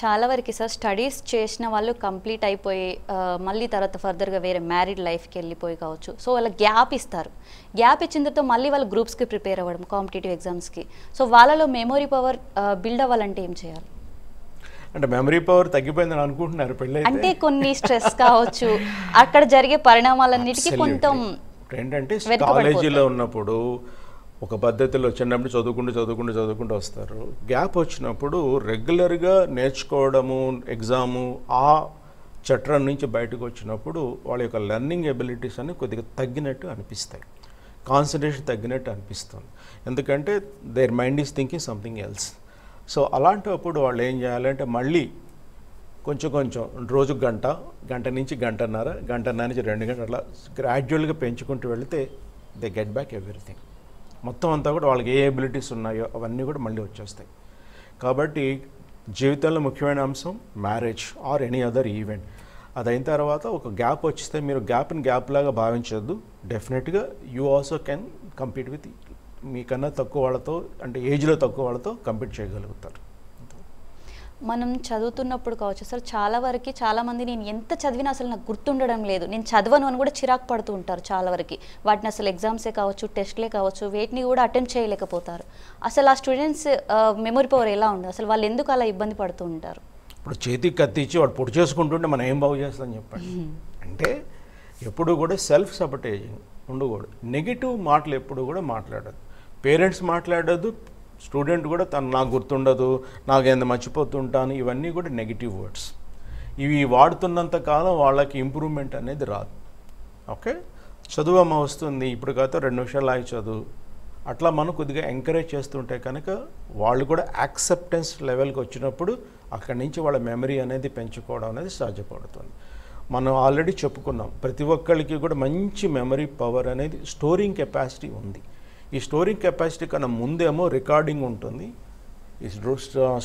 చాలా వరకు sir studies చేసిన వాళ్ళు కంప్లీట్ అయిపోయి మళ్ళీ తర్వాత ఫర్దర్గా వేరే మ్యారీడ్ లైఫ్కి వెళ్ళిపోయి కావచ్చు. సో వాళ్ళ గ్యాప్ ఇస్తారు. గ్యాప్ ఇచ్చిన తర్వాత మళ్ళీ వాళ్ళు గ్రూప్స్కి ప్రిపేర్ అవ్వడం కాంపిటేటివ్ ఎగ్జామ్స్కి. సో వాళ్ళలో మెమొరీ పవర్ బిల్డ్ అవ్వాలంటే ఏం చేయాలి? అంటే మెమరీ పవర్ తగ్గిపోయిందని అనుకుంటున్నారు పెళ్ళి అంటే కొన్ని స్ట్రెస్ కావచ్చు, అక్కడ జరిగే పరిణామాలన్నిటికీ కొంచెం ఏంటంటే కాలేజీలో ఉన్నప్పుడు ఒక పద్ధతిలో చిన్నప్పుడు చదువుకుంటూ వస్తారు. గ్యాప్ వచ్చినప్పుడు రెగ్యులర్గా నేర్చుకోవడము, ఎగ్జాము, ఆ చట్రం నుంచి బయటకు వచ్చినప్పుడు వాళ్ళ యొక్క లెర్నింగ్ ఎబిలిటీస్ అన్ని కొద్దిగా తగ్గినట్టు అనిపిస్తాయి, కాన్సన్ట్రేషన్ తగ్గినట్టు అనిపిస్తుంది. ఎందుకంటే their mind is thinking something else. So అలాంటప్పుడు వాళ్ళు ఏం చేయాలంటే మళ్ళీ కొంచెం రోజు గంట నుంచి గంటన్నర నుంచి 2 గంటలు అట్లా గ్రాడ్యువల్గా పెంచుకుంటూ వెళితే దే గెట్ బ్యాక్ ఎవ్రీథింగ్. మొత్తం అంతా కూడా వాళ్ళకి ఏ ఎబిలిటీస్ ఉన్నాయో అవన్నీ కూడా మళ్ళీ వచ్చేస్తాయి. కాబట్టి జీవితంలో ముఖ్యమైన అంశం marriage or any other event. అది అయిన తర్వాత ఒక గ్యాప్ వచ్చిస్తే మీరు గ్యాప్ని గ్యాప్ లాగా భావించద్దు. డెఫినెట్గా you also can compete with మీకన్నా తక్కువ వాళ్ళతో, అంటే ఏజ్లో తక్కువ వాళ్ళతో కంపీట్ చేయగలుగుతారు. మనం చదువుతున్నప్పుడు కావచ్చు సార్, చాలా వరకు చాలామంది నేను ఎంత చదివినా అసలు నాకు గుర్తుండడం లేదు, నేను చదవను అని కూడా చిరాకు పడుతూ ఉంటారు. చాలా వరకు వాటిని అసలు ఎగ్జామ్సే కావచ్చు, టెస్ట్లే కావచ్చు, వేటిని కూడా అటెంప్ట్ చేయలేకపోతారు. అసలు ఆ స్టూడెంట్స్ మెమొరీ పవర్ ఎలా ఉంది, అసలు వాళ్ళు ఎందుకు అలా ఇబ్బంది పడుతూ ఉంటారు? ఇప్పుడు చేతికి కత్తిచ్చి వాడు పొడి చేసుకుంటుంటే మనం ఏం బాగు చేస్తామని చెప్పండి. అంటే ఎప్పుడు కూడా సెల్ఫ్ సబటేజింగ్ ఉండకూడదు. నెగిటివ్ మాటలు ఎప్పుడు కూడా మాట్లాడదు. పేరెంట్స్ మాట్లాడద్దు, స్టూడెంట్ కూడా నాకు గుర్తుండదు, నాకేంత మర్చిపోతుంటాను, ఇవన్నీ కూడా నెగిటివ్ వర్డ్స్. ఇవి వాడుతున్నంత కాలం వాళ్ళకి ఇంప్రూవ్మెంట్ అనేది రాదు. ఓకే, చదువు అమ్మ వస్తుంది, ఇప్పుడు కాదు 2 నిమిషాలు ఆగి చదువు, అట్లా మనం కొద్దిగా ఎంకరేజ్ చేస్తుంటే కనుక వాళ్ళు కూడా యాక్సెప్టెన్స్ లెవెల్కి వచ్చినప్పుడు అక్కడి నుంచి వాళ్ళ మెమరీ అనేది పెంచుకోవడం అనేది సాధ్యపడుతుంది. మనం ఆల్రెడీ చెప్పుకున్నాం, ప్రతి ఒక్కరికి కూడా మంచి మెమరీ పవర్ అనేది స్టోరింగ్ కెపాసిటీ ఉంది. ఈ స్టోరింగ్ కెపాసిటీ కన్నా ముందేమో రికార్డింగ్ ఉంటుంది, ఈ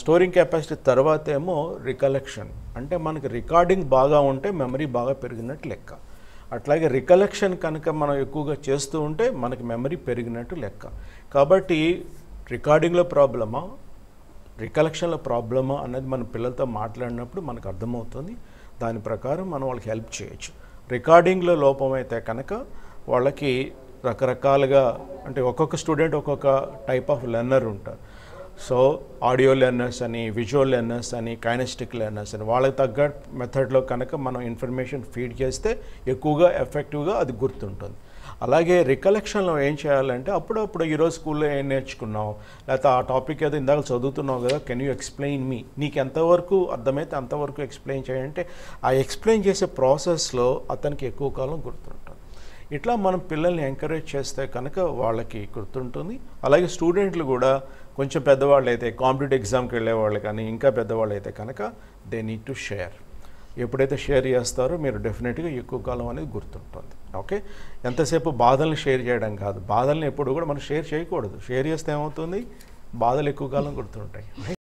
స్టోరింగ్ కెపాసిటీ తర్వాత ఏమో రికలెక్షన్. అంటే మనకి రికార్డింగ్ బాగా ఉంటే మెమరీ బాగా పెరిగినట్టు లెక్క. అట్లాగే రికలెక్షన్ కనుక మనం ఎక్కువగా చేస్తూ ఉంటే మనకి మెమరీ పెరిగినట్టు లెక్క. కాబట్టి రికార్డింగ్లో ప్రాబ్లమా, రికలెక్షన్లో ప్రాబ్లమా అనేది మన పిల్లలతో మాట్లాడినప్పుడు మనకు అర్థమవుతుంది. దాని ప్రకారం మనం వాళ్ళకి హెల్ప్ చేయొచ్చు. రికార్డింగ్లో లోపమైతే కనుక వాళ్ళకి రకరకాలుగా, అంటే ఒక్కొక్క స్టూడెంట్ ఒక్కొక్క టైప్ ఆఫ్ లెర్నర్ ఉంటారు. సో ఆడియో లెర్నర్స్ అని, విజువల్ లెర్నర్స్ అని, కైనెస్టిక్ లెర్నర్స్ అని, వాళ్ళకి తగ్గ మెథడ్లో కనుక మనం ఇన్ఫర్మేషన్ ఫీడ్ చేస్తే ఎక్కువగా ఎఫెక్టివ్గా అది గుర్తుంటుంది. అలాగే రికలెక్షన్లో ఏం చేయాలంటే అప్పుడప్పుడు ఈరోజు స్కూల్లో ఏం నేర్చుకున్నావు, లేకపోతే ఆ టాపిక్ ఏదో ఇందాక చదువుతున్నావు కదా, కెన్ యూ ఎక్స్ప్లెయిన్ మీ, నీకు ఎంతవరకు అర్థమైతే అంతవరకు ఎక్స్ప్లెయిన్ చేయంటే ఆ ఎక్స్ప్లెయిన్ చేసే ప్రాసెస్లో అతనికి ఎక్కువ కాలం గుర్తుంటుంది. ఇట్లా మనం పిల్లల్ని ఎంకరేజ్ చేస్తే కనుక వాళ్ళకి గుర్తుంటుంది. అలాగే స్టూడెంట్లు కూడా కొంచెం పెద్దవాళ్ళు అయితే, కాంపిటేటివ్ ఎగ్జామ్కి వెళ్ళేవాళ్ళు కానీ ఇంకా పెద్దవాళ్ళు అయితే కనుక దే నీడ్ టు షేర్. ఎప్పుడైతే షేర్ చేస్తారో మీరు డెఫినెట్గా ఎక్కువ కాలం అనేది గుర్తుంటుంది. ఓకే, ఎంతసేపు బాధల్ని షేర్ చేయడం కాదు, బాధల్ని ఎప్పుడు కూడా మనం షేర్ చేయకూడదు. షేర్ చేస్తే ఏమవుతుంది, బాధలు ఎక్కువ కాలం గుర్తుంటాయి.